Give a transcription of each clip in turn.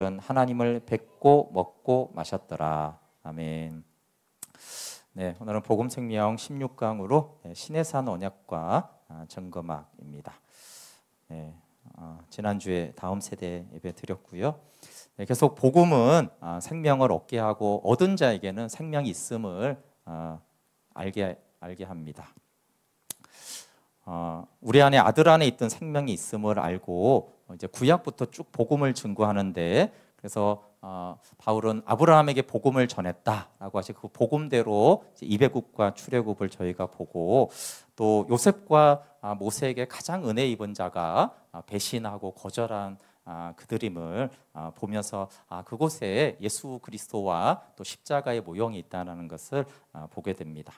하나님을 뵙고 먹고 마셨더라. 아멘. 네, 오늘은 복음생명 16강으로 신해산 언약과 점검학입니다. 네, 지난주에 다음 세대 예배 드렸고요. 네, 계속 복음은 생명을 얻게 하고 얻은 자에게는 생명이 있음을 알게 합니다. 우리 안에 아들 안에 있던 생명이 있음을 알고 이제 구약부터 쭉 복음을 증거하는데, 그래서 바울은 아브라함에게 복음을 전했다라고 하시 그 복음대로 이배굽과 출애굽을 저희가 보고, 또 요셉과 모세에게 가장 은혜 입은 자가 배신하고 거절한 그들임을 보면서 그곳에 예수 그리스도와 또 십자가의 모형이 있다는 것을 보게 됩니다.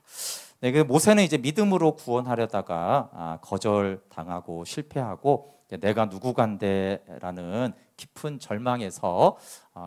네, 그 모세는 이제 믿음으로 구원하려다가 거절당하고 실패하고 내가 누구간데라는 깊은 절망에서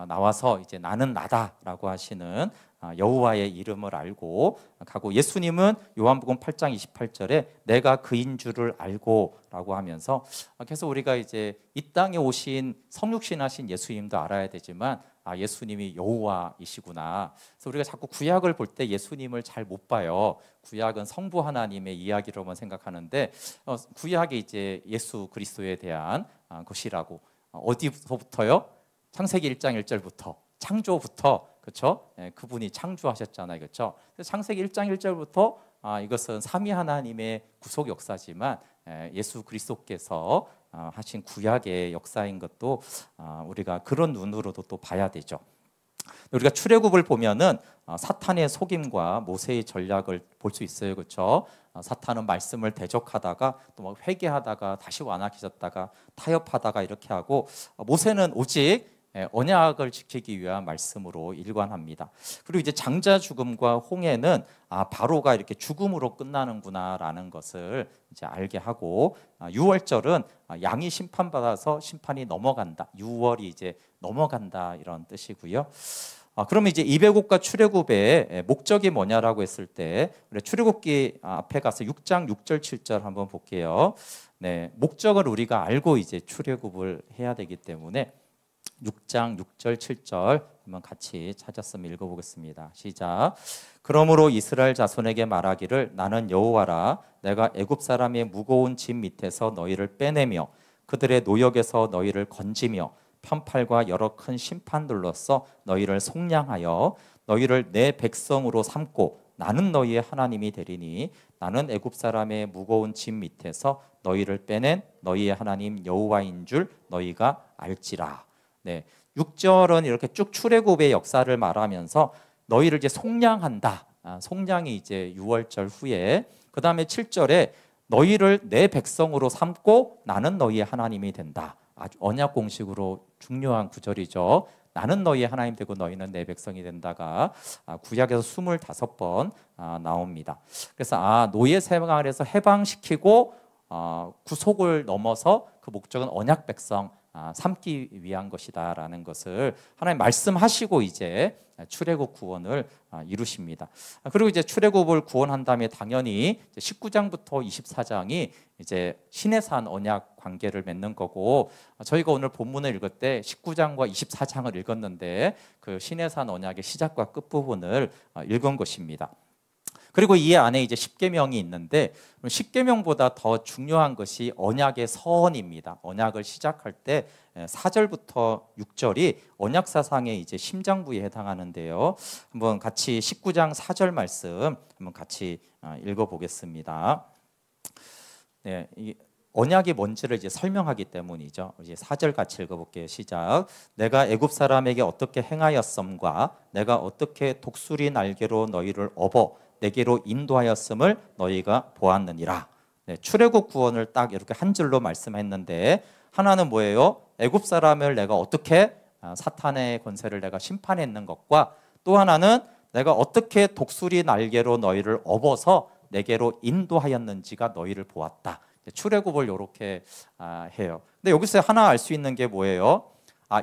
나와서 이제 나는 나다라고 하시는 여호와의 이름을 알고 가고, 예수님은 요한복음 8장 28절에 내가 그인 줄을 알고라고 하면서 계속 우리가 이제 이 땅에 오신 성육신하신 예수님도 알아야 되지만 예수님이 여호와이시구나. 그래서 우리가 자꾸 구약을 볼 때 예수님을 잘 못 봐요. 구약은 성부 하나님의 이야기로만 생각하는데 구약이 이제 예수 그리스도에 대한 것이라고. 어디서부터요? 창세기 1장 1절부터 창조부터, 그렇죠? 그분이 창조하셨잖아요, 그렇죠? 창세기 1장 1절부터 이것은 삼위 하나님의 구속 역사지만 예수 그리스도께서 하신 구약의 역사인 것도 우리가 그런 눈으로도 또 봐야 되죠. 우리가 출애굽을 보면은 사탄의 속임과 모세의 전략을 볼 수 있어요, 그렇죠? 사탄은 말씀을 대적하다가 또 막 회개하다가 다시 완악해졌다가 타협하다가 이렇게 하고, 모세는 오직 언약을 지키기 위한 말씀으로 일관합니다. 그리고 이제 장자 죽음과 홍해는 바로가 이렇게 죽음으로 끝나는구나라는 것을 이제 알게 하고, 유월절은 양이 심판받아서 심판이 넘어간다, 유월이 이제 넘어간다 이런 뜻이고요. 그러면 이제 이배국과 출애굽의 목적이 뭐냐라고 했을 때, 우리 출애굽기 앞에 가서 6장 6절 7절 한번 볼게요. 네, 목적을 우리가 알고 이제 출애굽을 해야 되기 때문에 6장 6절 7절 한번 같이 찾았으면 읽어보겠습니다. 시작. 그러므로 이스라엘 자손에게 말하기를 나는 여호와라. 내가 애굽 사람의 무거운 짐 밑에서 너희를 빼내며 그들의 노역에서 너희를 건지며 편팔과 여러 큰 심판들로써 너희를 속량하여 너희를 내 백성으로 삼고 나는 너희의 하나님이 되리니 나는 애굽 사람의 무거운 짐 밑에서 너희를 빼낸 너희의 하나님 여호와인 줄 너희가 알지라. 네, 6절은 이렇게 쭉 출애굽의 역사를 말하면서 너희를 이제 속량한다. 속량이 이제 6월절 후에, 그 다음에 7절에 너희를 내 백성으로 삼고 나는 너희의 하나님이 된다. 아주 언약 공식으로 중요한 구절이죠. 나는 너희의 하나님 되고 너희는 내 백성이 된다가 구약에서 25번 나옵니다. 그래서 노예 생활에서 해방시키고 구속을 넘어서 그 목적은 언약 백성 삼기 위한 것이다라는 것을 하나님 말씀하시고 이제 출애굽 구원을 이루십니다. 그리고 이제 출애굽을 구원한 다음에 당연히 19장부터 24장이 이제 신해산 언약 관계를 맺는 거고, 저희가 오늘 본문을 읽을 때 19장과 24장을 읽었는데 그 신해산 언약의 시작과 끝 부분을 읽은 것입니다. 그리고 이 안에 이제 십계명이 있는데, 십계명보다 더 중요한 것이 언약의 서언입니다. 언약을 시작할 때 4절부터 6절이 언약 사상의 이제 심장부에 해당하는데요. 한번 같이 19장 4절 말씀 한번 같이 읽어보겠습니다. 네, 이 언약이 뭔지를 이제 설명하기 때문이죠. 이제 4절 같이 읽어볼게요. 시작. 내가 애굽 사람에게 어떻게 행하였음과 내가 어떻게 독수리 날개로 너희를 업어 내게로 인도하였음을 너희가 보았느니라. 네, 출애굽 구원을 딱 이렇게 한 줄로 말씀했는데, 하나는 뭐예요? 애굽 사람을 내가 어떻게 사탄의 권세를 내가 심판했는 것과, 또 하나는 내가 어떻게 독수리 날개로 너희를 업어서 내게로 인도하였는지가 너희를 보았다. 출애굽을 이렇게 해요. 근데 여기서 하나 알 수 있는 게 뭐예요?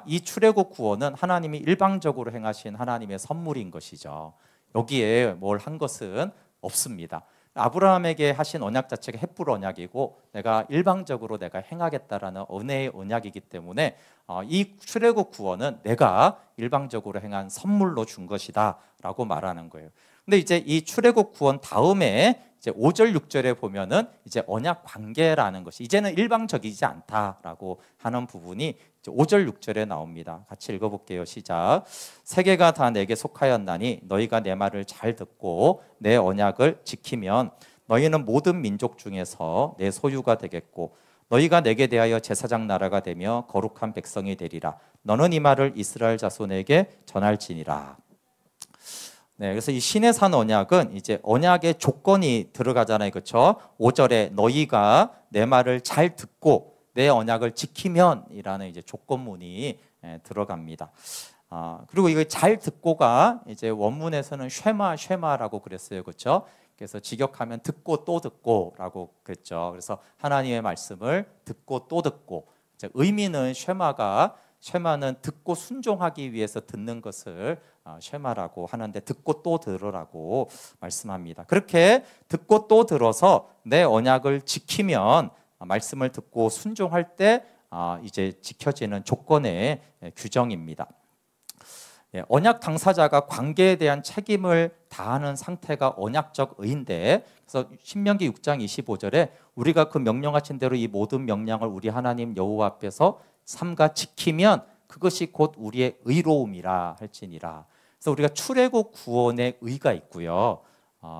이 출애굽 구원은 하나님이 일방적으로 행하신 하나님의 선물인 것이죠. 여기에 뭘 한 것은 없습니다. 아브라함에게 하신 언약 자체가 헷불 언약이고 내가 일방적으로 내가 행하겠다라는 은혜의 언약이기 때문에 이 출애굽 구원은 내가 일방적으로 행한 선물로 준 것이다라고 말하는 거예요. 근데 이제 이 출애굽 구원 다음에 이제 5절 6절에 보면은 이제 언약 관계라는 것이 이제는 일방적이지 않다라고 하는 부분이 이제 5절 6절에 나옵니다. 같이 읽어볼게요. 시작. 세계가 다 내게 속하였나니 너희가 내 말을 잘 듣고 내 언약을 지키면 너희는 모든 민족 중에서 내 소유가 되겠고 너희가 내게 대하여 제사장 나라가 되며 거룩한 백성이 되리라. 너는 이 말을 이스라엘 자손에게 전할지니라. 네, 그래서 이 신의 산 언약은 이제 언약의 조건이 들어가잖아요, 그렇죠? 5절에 너희가 내 말을 잘 듣고 내 언약을 지키면이라는 이제 조건문이 들어갑니다. 그리고 이거 잘 듣고가 이제 원문에서는 쉐마라고 그랬어요, 그렇죠? 그래서 직역하면 듣고 또 듣고라고 그랬죠. 그래서 하나님의 말씀을 듣고 또 듣고, 이제 의미는 쉐마는 듣고 순종하기 위해서 듣는 것을 쉐마라고 하는데 듣고 또 들으라고 말씀합니다. 그렇게 듣고 또 들어서 내 언약을 지키면 말씀을 듣고 순종할 때 이제 지켜지는 조건의 규정입니다. 언약 당사자가 관계에 대한 책임을 다하는 상태가 언약적 의인데, 그래서 신명기 6장 25절에 우리가 그 명령하신 대로 이 모든 명령을 우리 하나님 여호와 앞에서 삼가 지키면 그것이 곧 우리의 의로움이라 할지니라. 그래서 우리가 출애굽 구원의 의가 있고요.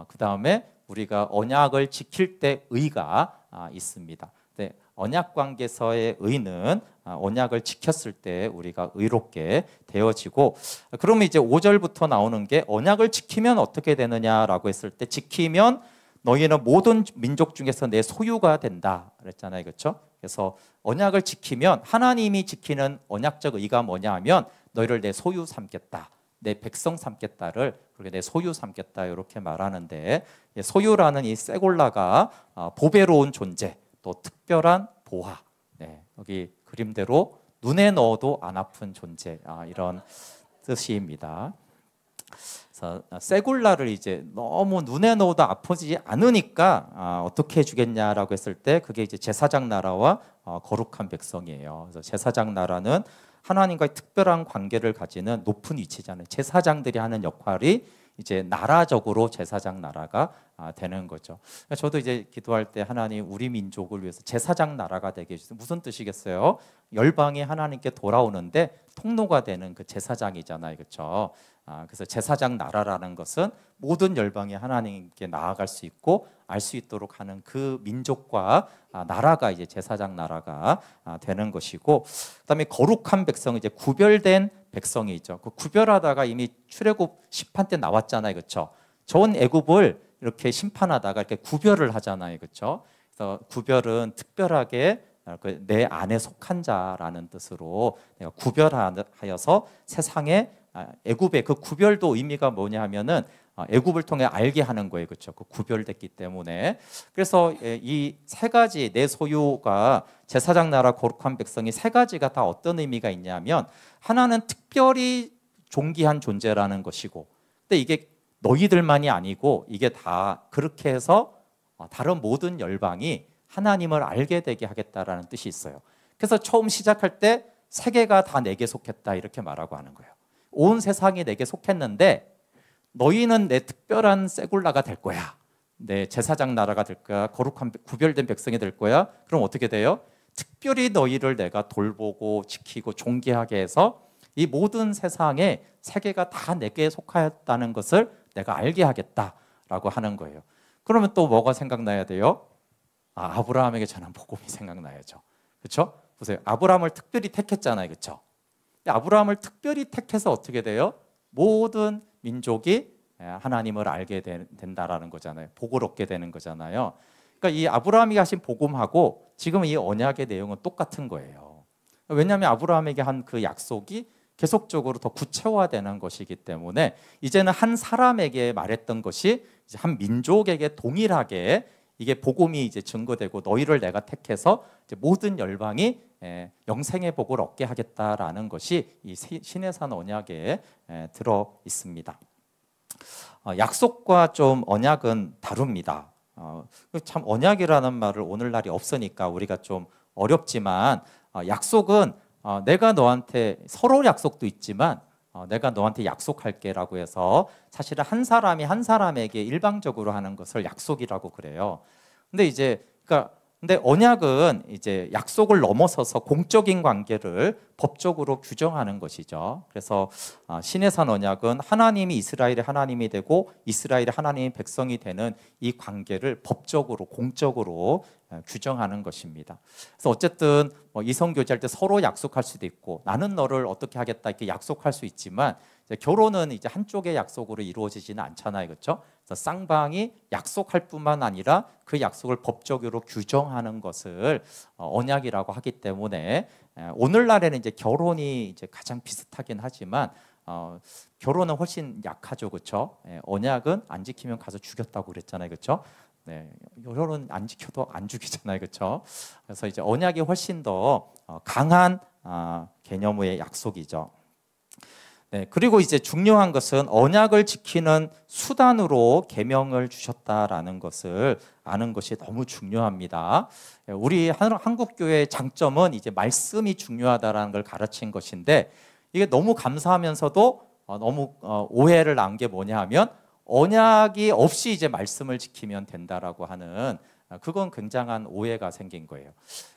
그 다음에 우리가 언약을 지킬 때 의가 있습니다. 네, 언약 관계에서의 의는 언약을 지켰을 때 우리가 의롭게 되어지고, 그러면 이제 5절부터 나오는 게 언약을 지키면 어떻게 되느냐라고 했을 때 지키면 너희는 모든 민족 중에서 내 소유가 된다 그랬잖아요, 그렇죠? 그래서 언약을 지키면 하나님이 지키는 언약적 의가 뭐냐 하면 너희를 내 소유 삼겠다, 내 백성 삼겠다를 그렇게 내 소유 삼겠다 이렇게 말하는데, 소유라는 이 세골라가 보배로운 존재, 또 특별한 보화, 여기 그림대로 눈에 넣어도 안 아픈 존재, 이런 뜻입니다. 그래서 세골라를 이제 너무 눈에 넣어도 아프지 않으니까 어떻게 해주겠냐라고 했을 때 그게 이제 제사장 나라와 거룩한 백성이에요. 그래서 제사장 나라는 하나님과의 특별한 관계를 가지는 높은 위치잖아요. 제사장들이 하는 역할이 이제 나라적으로 제사장 나라가 되는 거죠. 저도 이제 기도할 때 하나님 우리 민족을 위해서 제사장 나라가 되게 해주세요. 무슨 뜻이겠어요? 열방이 하나님께 돌아오는데 통로가 되는 그 제사장이잖아요, 그렇죠? 그래서 제사장 나라라는 것은 모든 열방이 하나님께 나아갈 수 있고 알 수 있도록 하는 그 민족과 나라가 이제 제사장 나라가 되는 것이고, 그다음에 거룩한 백성, 이제 구별된 백성이 있죠. 그 구별하다가 이미 출애굽 심판 때 나왔잖아요, 그렇죠? 전 애굽을 이렇게 심판하다가 이렇게 구별을 하잖아요, 그렇죠? 그래서 구별은 특별하게 내 안에 속한 자라는 뜻으로 내가 구별하여서 세상에 애굽의 그 구별도 의미가 뭐냐 하면은 애굽을 통해 알게 하는 거예요, 그렇죠? 그 구별됐기 때문에. 그래서 이 세 가지 내 소유가 제사장 나라 거룩한 백성이 세 가지가 다 어떤 의미가 있냐면, 하나는 특별히 존귀한 존재라는 것이고, 근데 이게 너희들만이 아니고 이게 다 그렇게 해서 다른 모든 열방이 하나님을 알게 되게 하겠다라는 뜻이 있어요. 그래서 처음 시작할 때 세계가 다 내게 속했다 이렇게 말하고 하는 거예요. 온 세상이 내게 속했는데 너희는 내 특별한 세굴라가 될 거야, 내 제사장 나라가 될 거야, 거룩한 구별된 백성이 될 거야. 그럼 어떻게 돼요? 특별히 너희를 내가 돌보고 지키고 존귀하게 해서 이 모든 세상에 세계가 다 내게 속하였다는 것을 내가 알게 하겠다라고 하는 거예요. 그러면 또 뭐가 생각나야 돼요? 아브라함에게 전한 복음이 생각나야죠, 그렇죠? 보세요, 아브라함을 특별히 택했잖아요, 그렇죠? 아브라함을 특별히 택해서 어떻게 돼요? 모든 민족이 하나님을 알게 된다라는 거잖아요. 복을 얻게 되는 거잖아요. 그러니까 이 아브라함이 하신 복음하고 지금 이 언약의 내용은 똑같은 거예요. 왜냐하면 아브라함에게 한 그 약속이 계속적으로 더 구체화되는 것이기 때문에 이제는 한 사람에게 말했던 것이 이제 한 민족에게 동일하게 이게 복음이 이제 증거되고 너희를 내가 택해서 이제 모든 열방이 영생의 복을 얻게 하겠다라는 것이 이 신의 산 언약에 들어 있습니다. 약속과 좀 언약은 다릅니다. 참 언약이라는 말을 오늘날이 없으니까 우리가 좀 어렵지만 약속은 내가 너한테 서로 약속도 있지만 내가 너한테 약속할게라고 해서 사실은 한 사람이 한 사람에게 일방적으로 하는 것을 약속이라고 그래요. 근데 언약은 이제 약속을 넘어서서 공적인 관계를 법적으로 규정하는 것이죠. 그래서 시내산 언약은 하나님이 이스라엘의 하나님이 되고 이스라엘의 하나님의 백성이 되는 이 관계를 법적으로 공적으로 규정하는 것입니다. 그래서 어쨌든 이성 교제할 때 서로 약속할 수도 있고 나는 너를 어떻게 하겠다 이렇게 약속할 수 있지만 이제 결혼은 이제 한쪽의 약속으로 이루어지지는 않잖아요, 그렇죠? 그래서 쌍방이 약속할 뿐만 아니라 그 약속을 법적으로 규정하는 것을 언약이라고 하기 때문에 오늘날에는 이제 결혼이 이제 가장 비슷하긴 하지만 결혼은 훨씬 약하죠, 그렇죠? 언약은 안 지키면 가서 죽였다고 그랬잖아요, 그렇죠? 네, 결혼은 안 지켜도 안 죽이잖아요, 그렇죠? 그래서 이제 언약이 훨씬 더 강한 개념의 약속이죠. 네, 그리고 이제 중요한 것은 언약을 지키는 수단으로 계명을 주셨다라는 것을 아는 것이 너무 중요합니다. 우리 한국 교회의 장점은 이제 말씀이 중요하다라는 걸 가르친 것인데 이게 너무 감사하면서도 너무 오해를 난 게 뭐냐 하면 언약이 없이 이제 말씀을 지키면 된다라고 하는 그건 굉장한 오해가 생긴 거예요.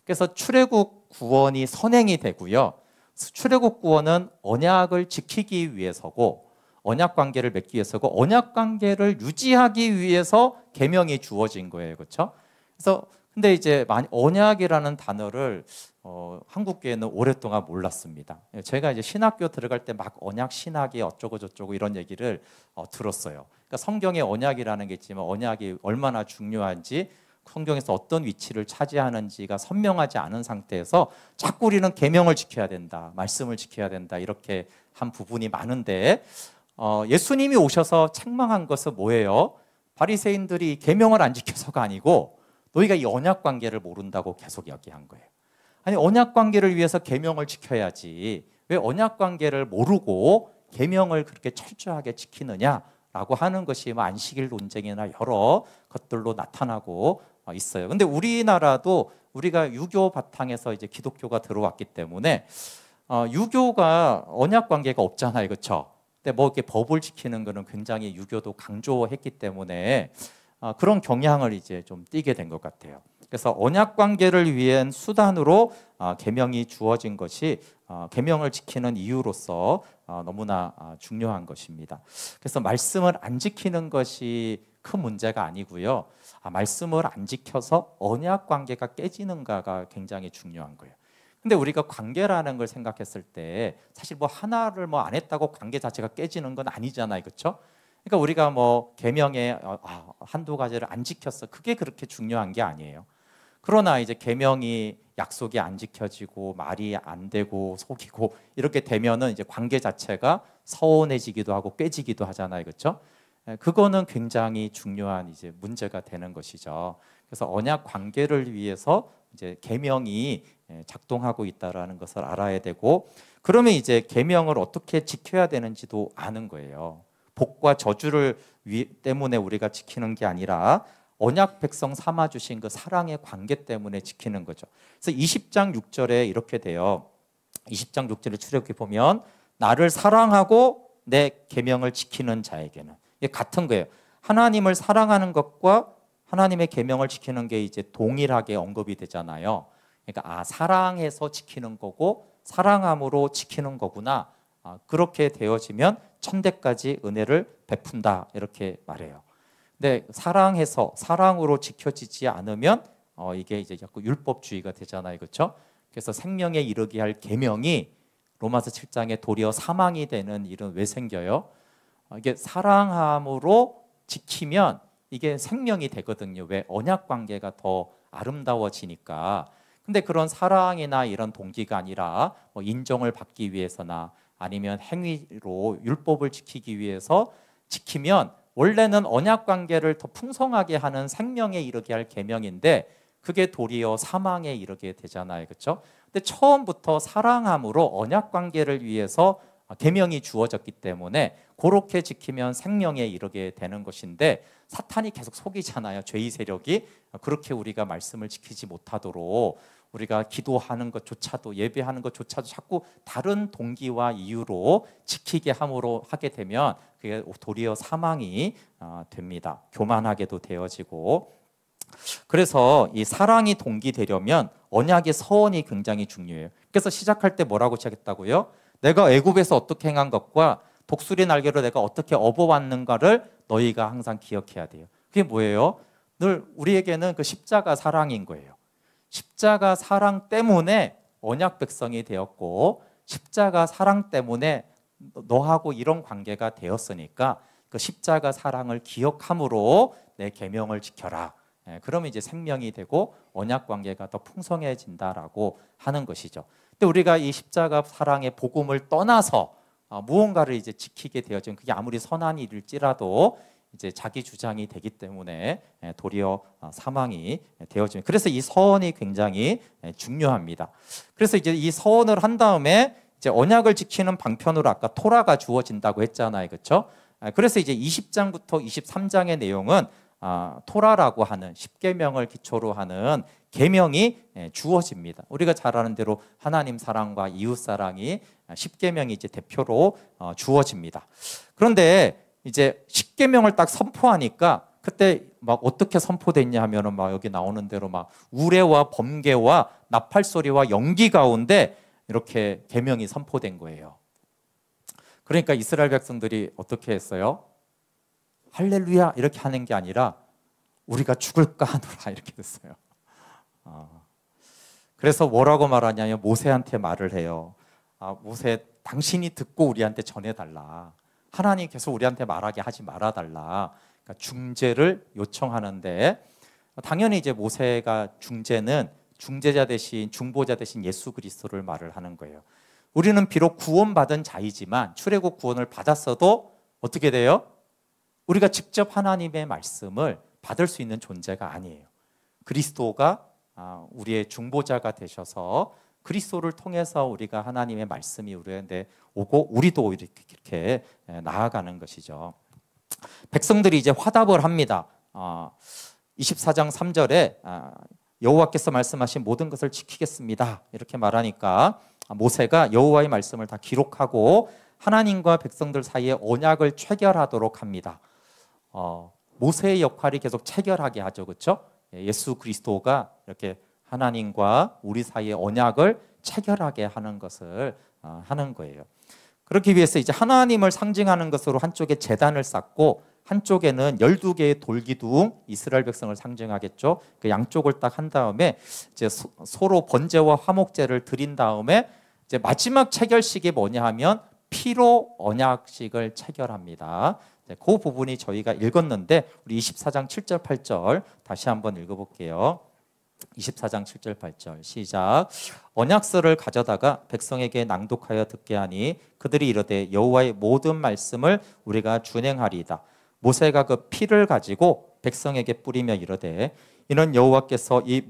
그래서 출애굽 구원이 선행이 되고요. 출애굽 구원은 언약을 지키기 위해서고 언약 관계를 맺기 위해서고 언약 관계를 유지하기 위해서 계명이 주어진 거예요, 그렇죠? 그래서 근데 이제 언약이라는 단어를 한국 교회는 오랫동안 몰랐습니다. 제가 이제 신학교 들어갈 때 막 언약 신학이 어쩌고 저쩌고 이런 얘기를 들었어요. 그러니까 성경에 언약이라는 게 있지만 언약이 얼마나 중요한지 성경에서 어떤 위치를 차지하는지가 선명하지 않은 상태에서 자꾸 우리는 계명을 지켜야 된다, 말씀을 지켜야 된다 이렇게 한 부분이 많은데 예수님이 오셔서 책망한 것은 뭐예요? 바리새인들이 계명을 안 지켜서가 아니고 너희가 이 언약 관계를 모른다고 계속 이야기한 거예요. 아니 언약 관계를 위해서 계명을 지켜야지 왜 언약 관계를 모르고 계명을 그렇게 철저하게 지키느냐라고 하는 것이 안식일 논쟁이나 여러 것들로 나타나고 있어요. 근데 우리나라도 우리가 유교 바탕에서 이제 기독교가 들어왔기 때문에 유교가 언약 관계가 없잖아요, 그렇죠? 근데 뭐 이렇게 법을 지키는 거는 굉장히 유교도 강조했기 때문에 그런 경향을 이제 좀 띠게 된 것 같아요. 그래서 언약 관계를 위한 수단으로 계명이 주어진 것이 계명을 지키는 이유로서 너무나 중요한 것입니다. 그래서 말씀을 안 지키는 것이 큰 문제가 아니고요. 말씀을 안 지켜서 언약 관계가 깨지는가가 굉장히 중요한 거예요. 근데 우리가 관계라는 걸 생각했을 때 사실 뭐 하나를 뭐 안 했다고 관계 자체가 깨지는 건 아니잖아요, 그렇죠? 그러니까 우리가 뭐 계명에 한두 가지를 안 지켰어, 그게 그렇게 중요한 게 아니에요. 그러나 이제 계명이 약속이 안 지켜지고 말이 안 되고 속이고 이렇게 되면은 이제 관계 자체가 서운해지기도 하고 깨지기도 하잖아요, 그렇죠? 그거는 굉장히 중요한 이제 문제가 되는 것이죠. 그래서 언약 관계를 위해서 이제 계명이 작동하고 있다라는 것을 알아야 되고, 그러면 이제 계명을 어떻게 지켜야 되는지도 아는 거예요. 복과 저주를 때문에 우리가 지키는 게 아니라 언약 백성 삼아 주신 그 사랑의 관계 때문에 지키는 거죠. 그래서 20장 6절에 이렇게 돼요. 20장 6절을 출애굽기 보면 나를 사랑하고 내 계명을 지키는 자에게는, 이게 같은 거예요. 하나님을 사랑하는 것과 하나님의 계명을 지키는 게 이제 동일하게 언급이 되잖아요. 그러니까 사랑해서 지키는 거고 사랑함으로 지키는 거구나. 그렇게 되어지면 천대까지 은혜를 베푼다 이렇게 말해요. 근데 사랑해서 사랑으로 지켜지지 않으면 이게 이제 자꾸 율법주의가 되잖아요, 그렇죠? 그래서 생명에 이르게 할 계명이 로마서 7장에 도리어 사망이 되는 일은 왜 생겨요? 이게 사랑함으로 지키면 이게 생명이 되거든요. 왜? 언약 관계가 더 아름다워지니까. 근데 그런 사랑이나 이런 동기가 아니라 뭐 인정을 받기 위해서나 아니면 행위로 율법을 지키기 위해서 지키면 원래는 언약 관계를 더 풍성하게 하는 생명에 이르게 할 계명인데 그게 도리어 사망에 이르게 되잖아요, 그렇죠? 근데 처음부터 사랑함으로 언약 관계를 위해서 계명이 주어졌기 때문에 그렇게 지키면 생명에 이르게 되는 것인데 사탄이 계속 속이잖아요. 죄의 세력이 그렇게 우리가 말씀을 지키지 못하도록 우리가 기도하는 것조차도 예배하는 것조차도 자꾸 다른 동기와 이유로 지키게 함으로 하게 되면 그게 도리어 사망이 됩니다. 교만하게도 되어지고. 그래서 이 사랑이 동기되려면 언약의 서원이 굉장히 중요해요. 그래서 시작할 때 뭐라고 시작했다고요? 내가 애굽에서 어떻게 행한 것과 독수리 날개로 내가 어떻게 업어왔는가를 너희가 항상 기억해야 돼요. 그게 뭐예요? 늘 우리에게는 그 십자가 사랑인 거예요. 십자가 사랑 때문에 언약 백성이 되었고 십자가 사랑 때문에 너하고 이런 관계가 되었으니까 그 십자가 사랑을 기억함으로 내 계명을 지켜라. 그러면 이제 생명이 되고 언약 관계가 더 풍성해진다라고 하는 것이죠. 근데 우리가 이 십자가 사랑의 복음을 떠나서 무언가를 이제 지키게 되어지면 그게 아무리 선한 일일지라도 이제 자기 주장이 되기 때문에 도리어 사망이 되어지면, 그래서 이 서원이 굉장히 중요합니다. 그래서 이제 이 서원을 한 다음에 이제 언약을 지키는 방편으로 아까 토라가 주어진다고 했잖아요, 그렇죠? 그래서 이제 20장부터 23장의 내용은 토라라고 하는 십계명을 기초로 하는 계명이 주어집니다. 우리가 잘 아는 대로 하나님 사랑과 이웃 사랑이 십계명이 이제 대표로 주어집니다. 그런데 이제 십계명을 딱 선포하니까 그때 막 어떻게 선포됐냐 하면은 막 여기 나오는 대로 막 우레와 번개와 나팔 소리와 연기 가운데 이렇게 계명이 선포된 거예요. 그러니까 이스라엘 백성들이 어떻게 했어요? 할렐루야 이렇게 하는 게 아니라 우리가 죽을까 하노라 이렇게 됐어요. 그래서 뭐라고 말하냐면 모세한테 말을 해요. 모세, 당신이 듣고 우리한테 전해달라. 하나님 계속 우리한테 말하게 하지 말아달라. 그러니까 중재를 요청하는데 당연히 이제 모세가 중재는 중재자 대신 중보자 대신 예수 그리스도를 말을 하는 거예요. 우리는 비록 구원받은 자이지만 출애굽 구원을 받았어도 어떻게 돼요? 우리가 직접 하나님의 말씀을 받을 수 있는 존재가 아니에요. 그리스도가 우리의 중보자가 되셔서 그리스도를 통해서 우리가 하나님의 말씀이 우리한테 오고 우리도 이렇게 나아가는 것이죠. 백성들이 이제 화답을 합니다. 24장 3절에 여호와께서 말씀하신 모든 것을 지키겠습니다 이렇게 말하니까 모세가 여호와의 말씀을 다 기록하고 하나님과 백성들 사이에 언약을 체결하도록 합니다. 모세의 역할이 계속 체결하게 하죠, 그렇죠? 예수 그리스도가 이렇게 하나님과 우리 사이의 언약을 체결하게 하는 것을 하는 거예요. 그렇기 위해서 이제 하나님을 상징하는 것으로 한쪽에 제단을 쌓고 한쪽에는 12개의 돌기둥, 이스라엘 백성을 상징하겠죠. 그 양쪽을 딱 한 다음에 이제 서로 번제와 화목제를 드린 다음에 이제 마지막 체결식이 뭐냐 하면 피로 언약식을 체결합니다. 그 부분이 저희가 읽었는데 우리 24장 7절 8절 다시 한번 읽어볼게요. 24장 7절 8절 시작. 언약서를 가져다가 백성에게 낭독하여 듣게 하니 그들이 이르되 여호와의 모든 말씀을 우리가 준행하리이다. 모세가 그 피를 가지고 백성에게 뿌리며 이르되 이는 여호와께서 이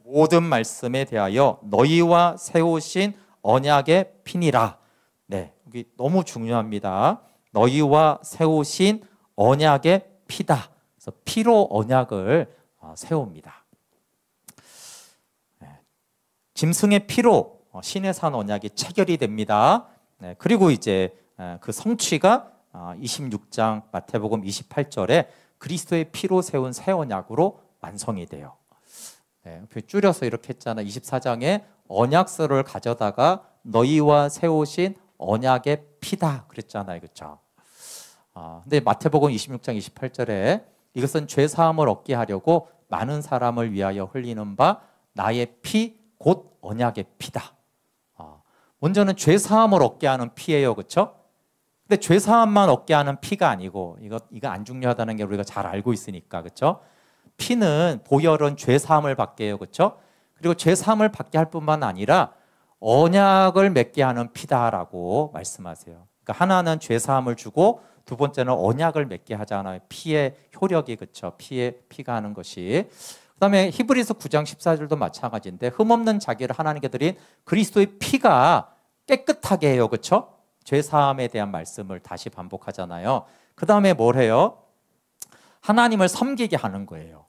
모든 말씀에 대하여 너희와 세우신 언약의 피니라. 네, 여기 너무 중요합니다. 너희와 세우신 언약의 피다. 그래서 피로 언약을 세웁니다. 짐승의 피로 시내산 언약이 체결이 됩니다. 그리고 이제 그 성취가 26장 마태복음 28절에 그리스도의 피로 세운 새 언약으로 완성이 돼요. 줄여서 이렇게 했잖아요. 24장에 언약서를 가져다가 너희와 세우신 언약의 피다 그랬잖아요, 그렇죠? 근데 마태복음 26장 28절에 이것은 죄 사함을 얻게 하려고 많은 사람을 위하여 흘리는 바 나의 피 곧 언약의 피다. 먼저는 죄 사함을 얻게 하는 피예요, 그렇죠? 근데 죄 사함만 얻게 하는 피가 아니고 이거 안 중요하다는 게 우리가 잘 알고 있으니까, 그렇죠? 피는 보혈은 죄 사함을 받게 해요, 그렇죠? 그리고 죄 사함을 받게 할 뿐만 아니라 언약을 맺게 하는 피다라고 말씀하세요. 그러니까 하나는 죄 사함을 주고 두 번째는 언약을 맺게 하잖아요. 피의 효력이, 그렇죠? 피가 하는 것이. 그다음에 히브리서 9장 14절도 마찬가지인데 흠없는 자기를 하나님께 드린 그리스도의 피가 깨끗하게 해요, 그렇죠? 죄 사함에 대한 말씀을 다시 반복하잖아요. 그 다음에 뭘 해요? 하나님을 섬기게 하는 거예요.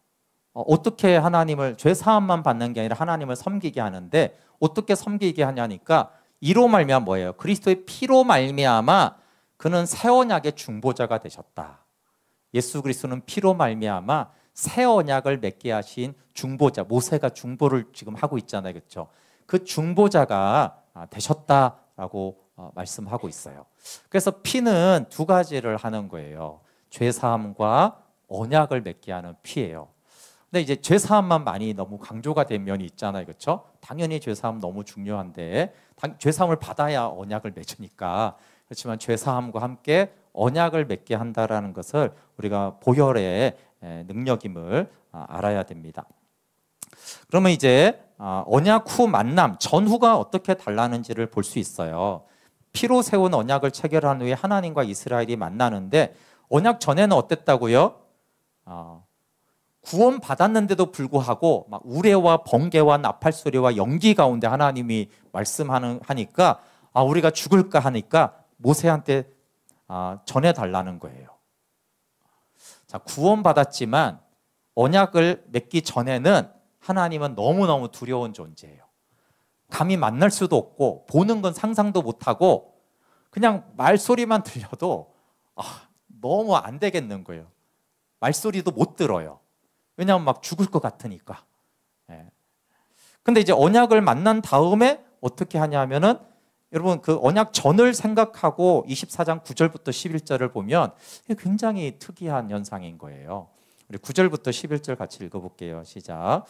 어떻게 하나님을, 죄 사함만 받는 게 아니라 하나님을 섬기게 하는데 어떻게 섬기게 하냐니까 이로 말미암아 뭐예요? 그리스도의 피로 말미암아 그는 새 언약의 중보자가 되셨다. 예수 그리스도는 피로 말미암아 새 언약을 맺게 하신 중보자, 모세가 중보를 지금 하고 있잖아요, 그렇죠? 그 중보자가 되셨다라고 말씀하고 있어요. 그래서 피는 두 가지를 하는 거예요. 죄 사함과 언약을 맺게 하는 피예요. 근데 이제 죄 사함만 많이 너무 강조가 된 면이 있잖아요, 그렇죠? 당연히 죄 사함 너무 중요한데 죄 사함을 받아야 언약을 맺으니까. 그렇지만 죄 사함과 함께 언약을 맺게 한다라는 것을 우리가 보혈의 능력임을 알아야 됩니다. 그러면 이제 언약 후 만남 전후가 어떻게 달라는지를 볼 수 있어요. 피로 세운 언약을 체결한 후에 하나님과 이스라엘이 만나는데 언약 전에는 어땠다고요? 구원 받았는데도 불구하고 막 우레와 번개와 나팔 소리와 연기 가운데 하나님이 말씀하니까 우리가 죽을까 하니까 모세한테 전해달라는 거예요. 자, 구원 받았지만 언약을 맺기 전에는 하나님은 너무너무 두려운 존재예요. 감히 만날 수도 없고 보는 건 상상도 못하고 그냥 말소리만 들려도 너무 안 되겠는 거예요. 말소리도 못 들어요. 왜냐하면 막 죽을 것 같으니까. 근데 이제 언약을 만난 다음에 어떻게 하냐면은 여러분 그 언약 전을 생각하고 24장 9절부터 11절을 보면 굉장히 특이한 현상인 거예요. 우리 9절부터 11절 같이 읽어볼게요. 시작.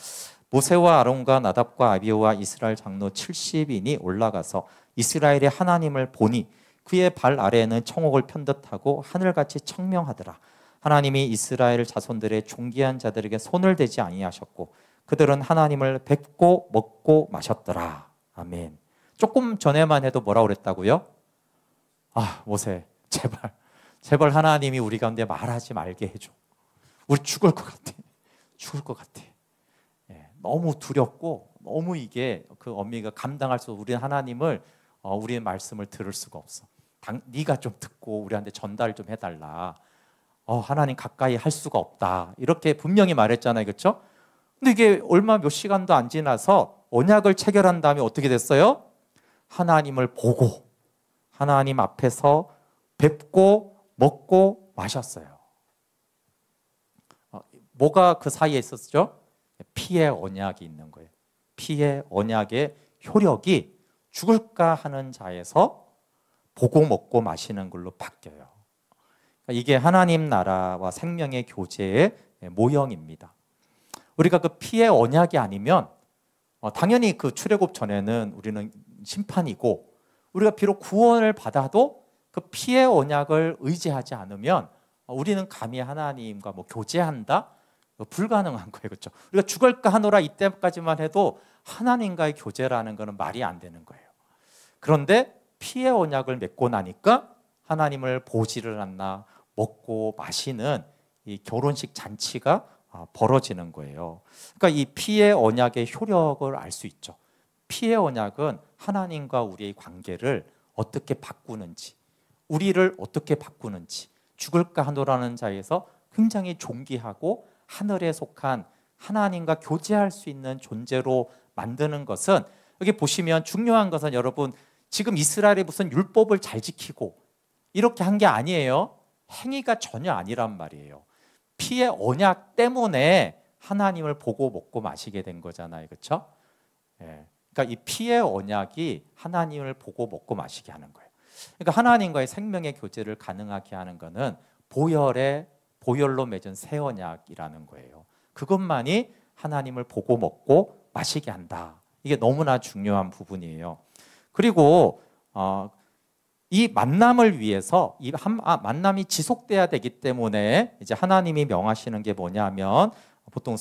모세와 아론과 나답과 아비후와 이스라엘 장로 70인이 올라가서 이스라엘의 하나님을 보니 그의 발 아래에는 청옥을 편듯하고 하늘같이 청명하더라. 하나님이 이스라엘 자손들의 존귀한 자들에게 손을 대지 아니하셨고 그들은 하나님을 뵙고 먹고 마셨더라. 아멘. 조금 전에만 해도 뭐라고 그랬다고요? 모세 제발 하나님이 우리 가운데 말하지 말게 해줘. 우리 죽을 것 같아. 죽을 것 같아. 너무 두렵고 너무 이게 그 어미가 감당할 수 없어. 우리는 하나님을 우리의 말씀을 들을 수가 없어. 네가 좀 듣고 우리한테 전달 좀 해달라. 하나님 가까이 할 수가 없다. 이렇게 분명히 말했잖아요, 그렇죠? 근데 이게 얼마 몇 시간도 안 지나서 언약을 체결한 다음에 어떻게 됐어요? 하나님을 보고 하나님 앞에서 뵙고 먹고 마셨어요. 뭐가 그 사이에 있었죠? 피의 언약이 있는 거예요. 피의 언약의 효력이 죽을까 하는 자에서 보고 먹고 마시는 걸로 바뀌어요. 이게 하나님 나라와 생명의 교제의 모형입니다. 우리가 그 피의 언약이 아니면 당연히 그 출애굽 전에는 우리는 심판이고 우리가 비록 구원을 받아도 그 피의 언약을 의지하지 않으면 우리는 감히 하나님과 교제한다? 불가능한 거예요. 그렇죠? 우리가 죽을까 하노라 이때까지만 해도 하나님과의 교제라는 것은 말이 안 되는 거예요. 그런데 피의 언약을 맺고 나니까 하나님을 보지를 않나 먹고 마시는 이 결혼식 잔치가 벌어지는 거예요. 그러니까 이 피의 언약의 효력을 알 수 있죠. 피의 언약은 하나님과 우리의 관계를 어떻게 바꾸는지, 우리를 어떻게 바꾸는지, 죽을까 하노라는 자에서 굉장히 존귀하고 하늘에 속한 하나님과 교제할 수 있는 존재로 만드는 것은, 여기 보시면 중요한 것은 여러분 지금 이스라엘이 무슨 율법을 잘 지키고 이렇게 한 게 아니에요. 행위가 전혀 아니란 말이에요. 피의 언약 때문에 하나님을 보고 먹고 마시게 된 거잖아요. 그렇죠? 그러니까 이 피의 언약이 하나님을 보고 먹고 마시게 하는 거예요. 그러니까 하나님과의 생명의 교제를 가능하게 하는 것은 보혈로 맺은 새 언약이라는 거예요. 그것만이 하나님을 보고 먹고 마시게 한다. 이게 너무나 중요한 부분이에요. 그리고 이 만남을 위해서 만남이 지속돼야 되기 때문에 이제 하나님이 명하시는 게 뭐냐면 보통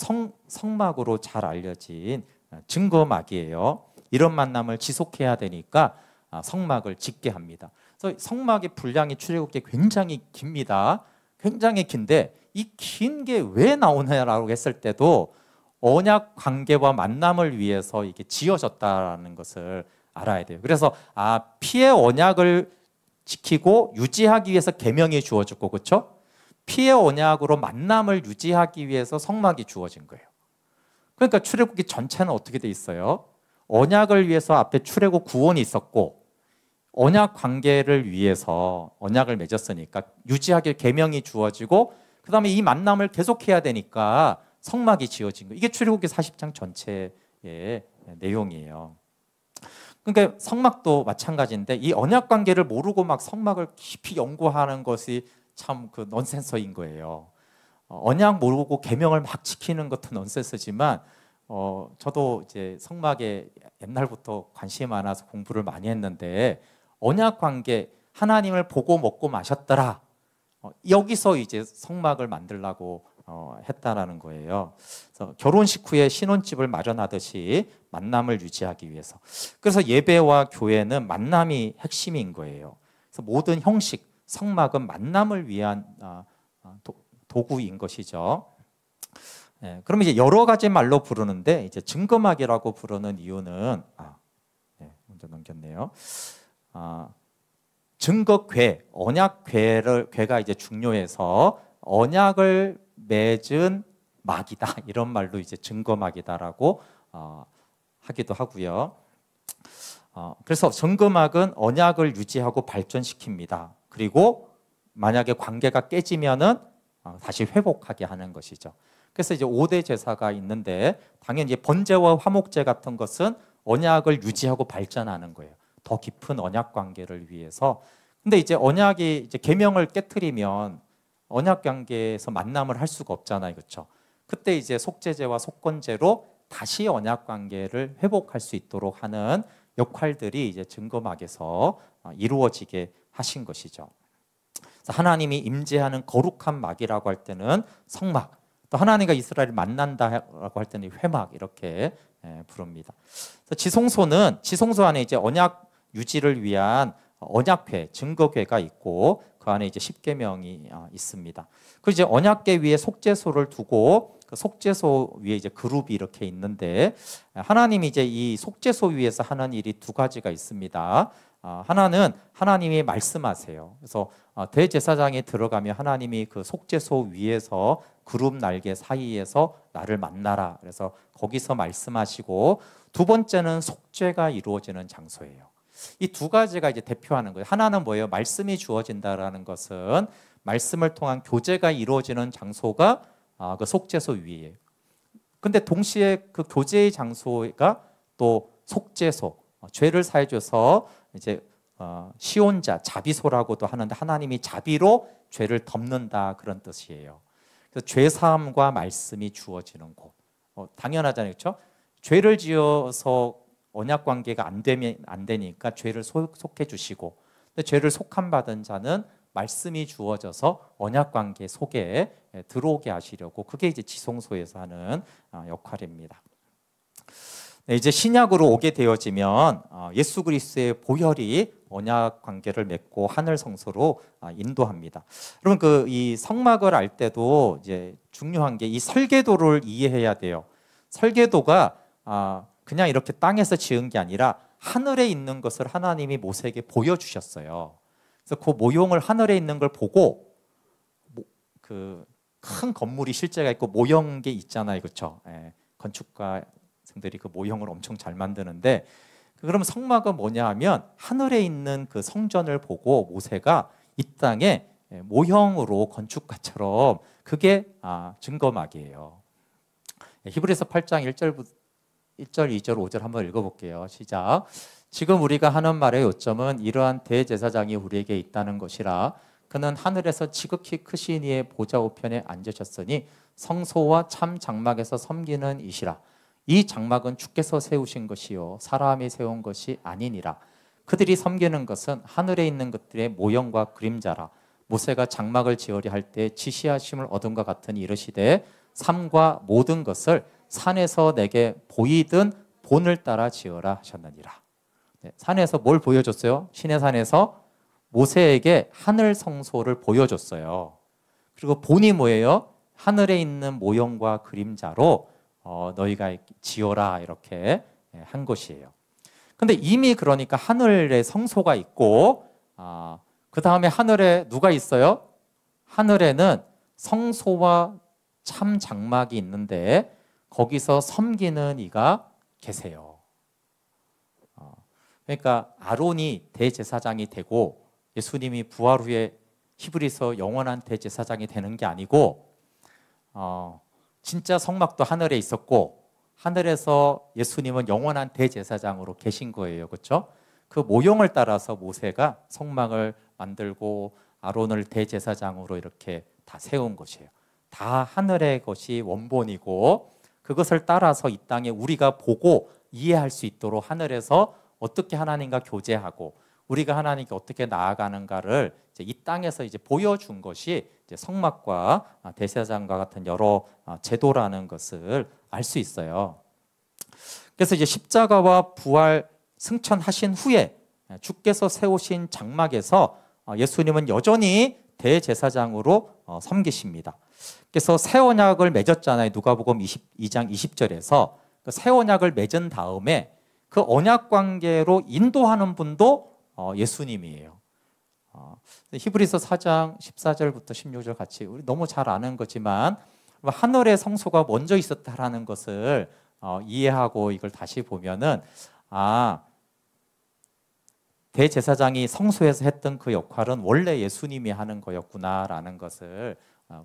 성막으로 잘 알려진 증거막이에요. 이런 만남을 지속해야 되니까 성막을 짓게 합니다. 그래서 성막의 분량이 출애굽기에 굉장히 깁니다. 굉장히 긴데 이 긴 게 왜 나오냐라고 했을 때도 언약 관계와 만남을 위해서 이게 지어졌다라는 것을 알아야 돼요. 그래서 피의 언약을 지키고 유지하기 위해서 계명이 주어졌고, 그렇죠? 피의 언약으로 만남을 유지하기 위해서 성막이 주어진 거예요. 그러니까 출애굽기 전체는 어떻게 돼 있어요? 언약을 위해서 앞에 출애굽 구원이 있었고, 언약 관계를 위해서 언약을 맺었으니까 유지하길 계명이 주어지고, 그 다음에 이 만남을 계속해야 되니까 성막이 지어진 거예요. 이게 출애굽기 40장 전체의 내용이에요. 그러니까 성막도 마찬가지인데, 이 언약 관계를 모르고 막 성막을 깊이 연구하는 것이 참 그 넌센스인 거예요. 언약 모르고 계명을 막 지키는 것도 넌센스지만, 저도 이제 성막에 옛날부터 관심이 많아서 공부를 많이 했는데, 언약 관계, 하나님을 보고 먹고 마셨더라. 여기서 이제 성막을 만들라고 했다라는 거예요. 그래서 결혼식 후에 신혼집을 마련하듯이 만남을 유지하기 위해서. 그래서 예배와 교회는 만남이 핵심인 거예요. 그래서 모든 형식, 성막은 만남을 위한 도구인 것이죠. 네, 그러면 이제 여러 가지 말로 부르는데, 이제 증거막이라고 부르는 이유는 먼저 넘겼네요. 증거궤, 언약궤가 이제 중요해서 언약을 맺은 막이다, 이런 말로 이제 증거막이다라고 하기도 하고요. 그래서 증거막은 언약을 유지하고 발전시킵니다. 그리고 만약에 관계가 깨지면은 다시 회복하게 하는 것이죠. 그래서 이제 5대 제사가 있는데, 당연히 이제 번제와 화목제 같은 것은 언약을 유지하고 발전하는 거예요. 더 깊은 언약 관계를 위해서. 근데 이제 언약이 이제 계명을 깨트리면 언약 관계에서 만남을 할 수가 없잖아요, 그렇죠? 그때 이제 속죄제와 속건제로 다시 언약 관계를 회복할 수 있도록 하는 역할들이 이제 증거막에서 이루어지게 하신 것이죠. 그래서 하나님이 임재하는 거룩한 막이라고 할 때는 성막, 또 하나님과 이스라엘을 만난다라고 할 때는 회막, 이렇게 부릅니다. 그래서 지성소 안에 이제 언약 유지를 위한 언약궤, 증거궤가 있고, 그 안에 이제 십계명이 있습니다. 그리고 이제 언약궤 위에 속죄소를 두고, 그 속죄소 위에 이제 그룹이 이렇게 있는데, 하나님이 이제 이 속죄소 위에서 하는 일이 두 가지가 있습니다. 하나는 하나님이 말씀하세요. 그래서 대제사장에 들어가면 하나님이 그 속죄소 위에서 그룹 날개 사이에서 나를 만나라, 그래서 거기서 말씀하시고, 두 번째는 속죄가 이루어지는 장소예요. 이 두 가지가 이제 대표하는 거예요. 하나는 뭐예요? 말씀이 주어진다라는 것은 말씀을 통한 교제가 이루어지는 장소가 그 속죄소 위에요. 근데 동시에 그 교제의 장소가 또 속죄소, 죄를 사해줘서 이제 시온자, 자비소라고도 하는데, 하나님이 자비로 죄를 덮는다, 그런 뜻이에요. 그래서 죄 사함과 말씀이 주어지는 곳. 당연하잖아요, 그렇죠? 죄를 지어서 언약 관계가 안 되니까 죄를 속해 주시고, 근데 죄를 속함 받은 자는 말씀이 주어져서 언약 관계 속에 들어오게 하시려고, 그게 이제 지성소에서 하는 역할입니다. 네, 이제 신약으로 오게 되어지면 예수 그리스도의 보혈이 언약 관계를 맺고 하늘 성소로 인도합니다. 여러분, 이 성막을 알 때도 이제 중요한 게 이 설계도를 이해해야 돼요. 설계도가 그냥 이렇게 땅에서 지은 게 아니라 하늘에 있는 것을 하나님이 모세에게 보여주셨어요. 그래서 그 모형을, 하늘에 있는 걸 보고, 그 큰 건물이 실제가 있고 모형계 있잖아요, 그렇죠? 건축가들이 그 모형을 엄청 잘 만드는데, 그러면 성막은 뭐냐 하면 하늘에 있는 그 성전을 보고 모세가 이 땅에 모형으로, 건축가처럼, 그게 증거막이에요. 히브리서 8장 1절, 2절, 5절 한번 읽어볼게요. 시작. 지금 우리가 하는 말의 요점은 이러한 대제사장이 우리에게 있다는 것이라. 그는 하늘에서 지극히 크신 이의 보좌 우편에 앉으셨으니 성소와 참 장막에서 섬기는 이시라. 이 장막은 주께서 세우신 것이요 사람이 세운 것이 아니니라. 그들이 섬기는 것은 하늘에 있는 것들의 모형과 그림자라. 모세가 장막을 지으려 할 때 지시하심을 얻은과 같으니 이르시되 삶과 모든 것을 산에서 내게 보이던 본을 따라 지어라 하셨느니라. 산에서 뭘 보여줬어요? 시내 산에서 모세에게 하늘 성소를 보여줬어요. 그리고 본이 뭐예요? 하늘에 있는 모형과 그림자로 너희가 지어라, 이렇게 한 것이에요. 근데 이미 그러니까 하늘에 성소가 있고 그 다음에 하늘에 누가 있어요? 하늘에는 성소와 참 장막이 있는데 거기서 섬기는 이가 계세요. 그러니까 아론이 대제사장이 되고 예수님이 부활 후에 히브리서 영원한 대제사장이 되는 게 아니고 진짜 성막도 하늘에 있었고 하늘에서 예수님은 영원한 대제사장으로 계신 거예요. 그렇죠? 그 모형을 따라서 모세가 성막을 만들고 아론을 대제사장으로 이렇게 다 세운 것이에요. 다 하늘의 것이 원본이고 그것을 따라서 이 땅에 우리가 보고 이해할 수 있도록 하늘에서 어떻게 하나님과 교제하고 우리가 하나님께 어떻게 나아가는가를 이제 이 땅에서 이제 보여준 것이 이제 성막과 대제사장과 같은 여러 제도라는 것을 알 수 있어요. 그래서 이제 십자가와 부활 승천하신 후에 주께서 세우신 장막에서 예수님은 여전히 대제사장으로 섬기십니다. 그래서 새 언약을 맺었잖아요. 누가복음 22장 20절에서 그 새 언약을 맺은 다음에 그 언약 관계로 인도하는 분도 예수님이에요. 히브리서 4장 14절부터 16절 같이 우리 너무 잘 아는 거지만 하늘의 성소가 먼저 있었다라는 것을 이해하고 이걸 다시 보면은 대제사장이 성소에서 했던 그 역할은 원래 예수님이 하는 거였구나라는 것을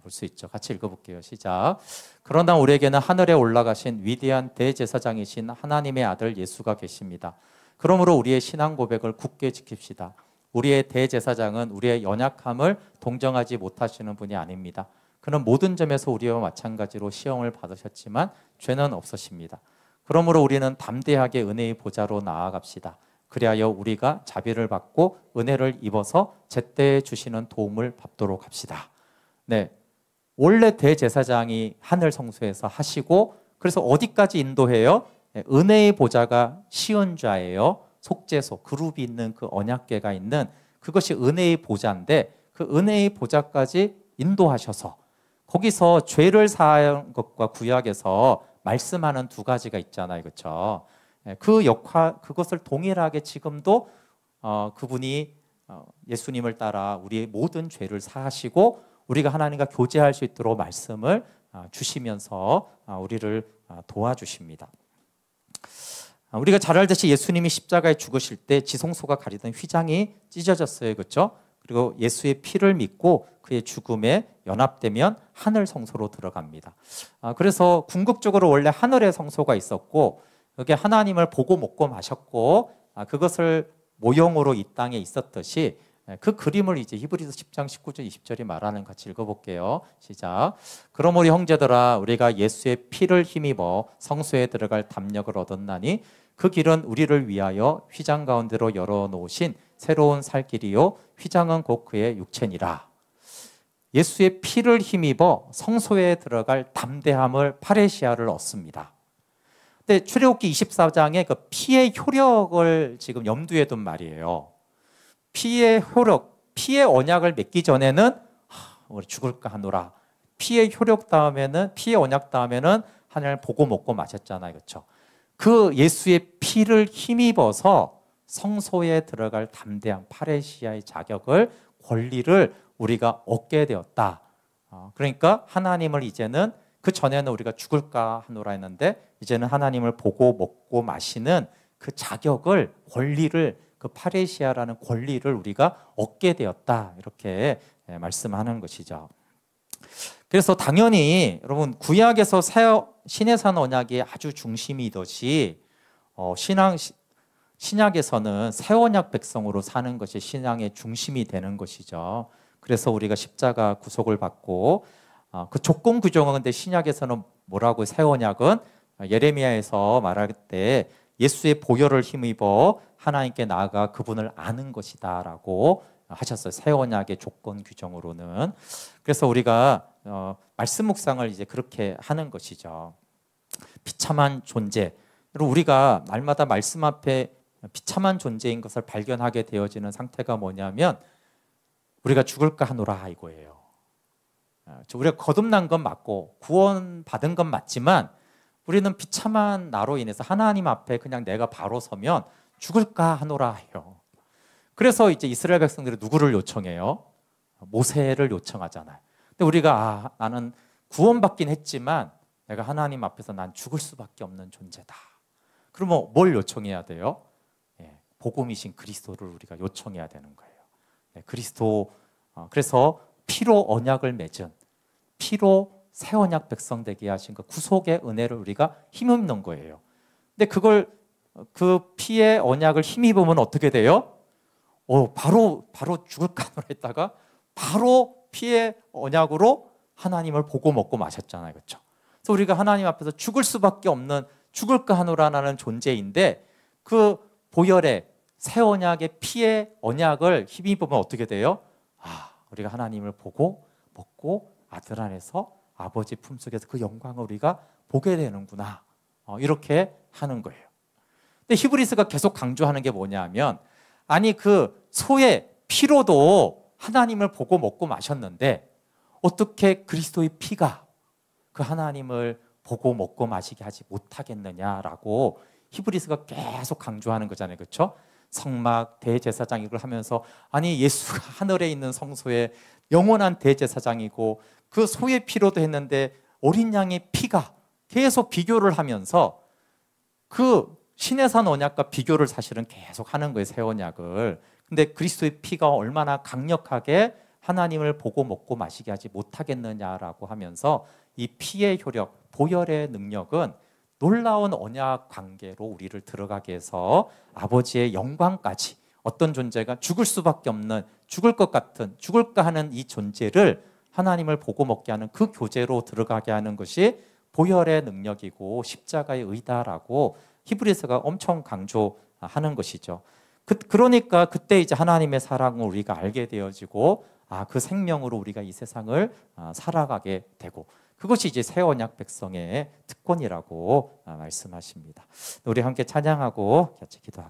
볼 수 있죠. 같이 읽어볼게요. 시작. 그러나 우리에게는 하늘에 올라가신 위대한 대제사장이신 하나님의 아들 예수가 계십니다. 그러므로 우리의 신앙 고백을 굳게 지킵시다. 우리의 대제사장은 우리의 연약함을 동정하지 못하시는 분이 아닙니다. 그는 모든 점에서 우리와 마찬가지로 시험을 받으셨지만 죄는 없으십니다. 그러므로 우리는 담대하게 은혜의 보좌로 나아갑시다. 그리하여 우리가 자비를 받고 은혜를 입어서 제때 주시는 도움을 받도록 합시다. 네, 원래 대제사장이 하늘 성소에서 하시고 그래서 어디까지 인도해요? 네, 은혜의 보좌가 시언좌예요. 속죄소, 그룹이 있는 그 언약궤가 있는 그것이 은혜의 보좌인데 그 은혜의 보좌까지 인도하셔서 거기서 죄를 사한 것과 구약에서 말씀하는 두 가지가 있잖아요. 그렇죠? 그 역할, 그것을 동일하게 지금도 그분이 예수님을 따라 우리의 모든 죄를 사하시고 우리가 하나님과 교제할 수 있도록 말씀을 주시면서 우리를 도와주십니다. 우리가 잘 알듯이 예수님이 십자가에 죽으실 때 지성소가 가리던 휘장이 찢어졌어요. 그렇죠? 그리고 예수의 피를 믿고 그의 죽음에 연합되면 하늘 성소로 들어갑니다. 그래서 궁극적으로 원래 하늘의 성소가 있었고 여기 하나님을 보고 먹고 마셨고 그것을 모형으로 이 땅에 있었듯이 그 그림을 이제 히브리서 10장 19절 20절이 말하는 같이 읽어볼게요. 시작. 그러므로 형제들아 우리가 예수의 피를 힘입어 성소에 들어갈 담력을 얻었나니 그 길은 우리를 위하여 휘장 가운데로 열어놓으신 새로운 살 길이요 휘장은 곧 그의 육체니라. 예수의 피를 힘입어 성소에 들어갈 담대함을 파레시아를 얻습니다. 근데 출애굽기 24장에 그 피의 효력을 지금 염두에 둔 말이에요. 피의 효력, 피의 언약을 맺기 전에는 우리 죽을까 하노라. 피의 효력 다음에는 피의 언약 다음에는 하나님을 보고 먹고 마셨잖아요. 그렇죠? 그 예수의 피를 힘입어서 성소에 들어갈 담대한 파레시아의 자격을 권리를 우리가 얻게 되었다. 그러니까 하나님을 이제는 그 전에는 우리가 죽을까 하노라 했는데 이제는 하나님을 보고 먹고 마시는 그 자격을 권리를 그 파레시아라는 권리를 우리가 얻게 되었다. 이렇게 말씀하는 것이죠. 그래서 당연히 여러분 구약에서 신의 산 언약이 아주 중심이듯이 신약에서는 새 언약 백성으로 사는 것이 신앙의 중심이 되는 것이죠. 그래서 우리가 십자가 구속을 받고 그 조건 규정은 근데 신약에서는 뭐라고 새 언약은 예레미야에서 말할 때 예수의 보혈을 힘입어 하나님께 나아가 그분을 아는 것이다 라고 하셨어요. 새 언약의 조건 규정으로는. 그래서 우리가 말씀 묵상을 이제 그렇게 하는 것이죠. 비참한 존재. 우리가 날마다 말씀 앞에 비참한 존재인 것을 발견하게 되어지는 상태가 뭐냐면 우리가 죽을까 하노라 이거예요. 우리가 거듭난 건 맞고 구원받은 건 맞지만 우리는 비참한 나로 인해서 하나님 앞에 그냥 내가 바로 서면 죽을까 하노라 해요. 그래서 이제 이스라엘 백성들이 누구를 요청해요? 모세를 요청하잖아요. 근데 우리가 나는 구원받긴 했지만 내가 하나님 앞에서 난 죽을 수밖에 없는 존재다. 그러면 뭘 요청해야 돼요? 복음이신 그리스도를 우리가 요청해야 되는 거예요. 그리스도, 그래서 피로 언약을 맺은, 피로 새 언약 백성 되게 하신 그 구속의 은혜를 우리가 힘입는 거예요. 근데 그걸, 그 피의 언약을 힘입으면 어떻게 돼요? 바로 죽을까 하노라 했다가 바로 피의 언약으로 하나님을 보고 먹고 마셨잖아요. 그렇죠? 그래서 우리가 하나님 앞에서 죽을 수밖에 없는, 죽을까 하노라라는 존재인데, 그 보혈의 새 언약의 피의 언약을 힘입으면 어떻게 돼요? 우리가 하나님을 보고 먹고 아들 안에서 아버지 품속에서 그 영광을 우리가 보게 되는구나. 이렇게 하는 거예요. 근데 히브리서가 계속 강조하는 게 뭐냐면, 아니 그 소의 피로도 하나님을 보고 먹고 마셨는데 어떻게 그리스도의 피가 그 하나님을 보고 먹고 마시게 하지 못하겠느냐라고 히브리서가 계속 강조하는 거잖아요. 그렇죠? 성막 대제사장 이걸 하면서 아니 예수가 하늘에 있는 성소에 영원한 대제사장이고 그 소의 피로도 했는데 어린 양의 피가 계속 비교를 하면서 그 시내산 언약과 비교를 사실은 계속 하는 거예요. 새 언약을. 근데 그리스도의 피가 얼마나 강력하게 하나님을 보고 먹고 마시게 하지 못하겠느냐라고 하면서 이 피의 효력, 보혈의 능력은 놀라운 언약 관계로 우리를 들어가게 해서 아버지의 영광까지, 어떤 존재가 죽을 수밖에 없는, 죽을 것 같은, 죽을까 하는 이 존재를 하나님을 보고 먹게 하는 그 교제로 들어가게 하는 것이 보혈의 능력이고 십자가의 의다라고 히브리서가 엄청 강조하는 것이죠. 그러니까 그때 이제 하나님의 사랑을 우리가 알게 되어지고 그 생명으로 우리가 이 세상을 살아가게 되고, 그것이 이제 새 언약 백성의 특권이라고 말씀하십니다. 우리 함께 찬양하고 같이 기도할까요?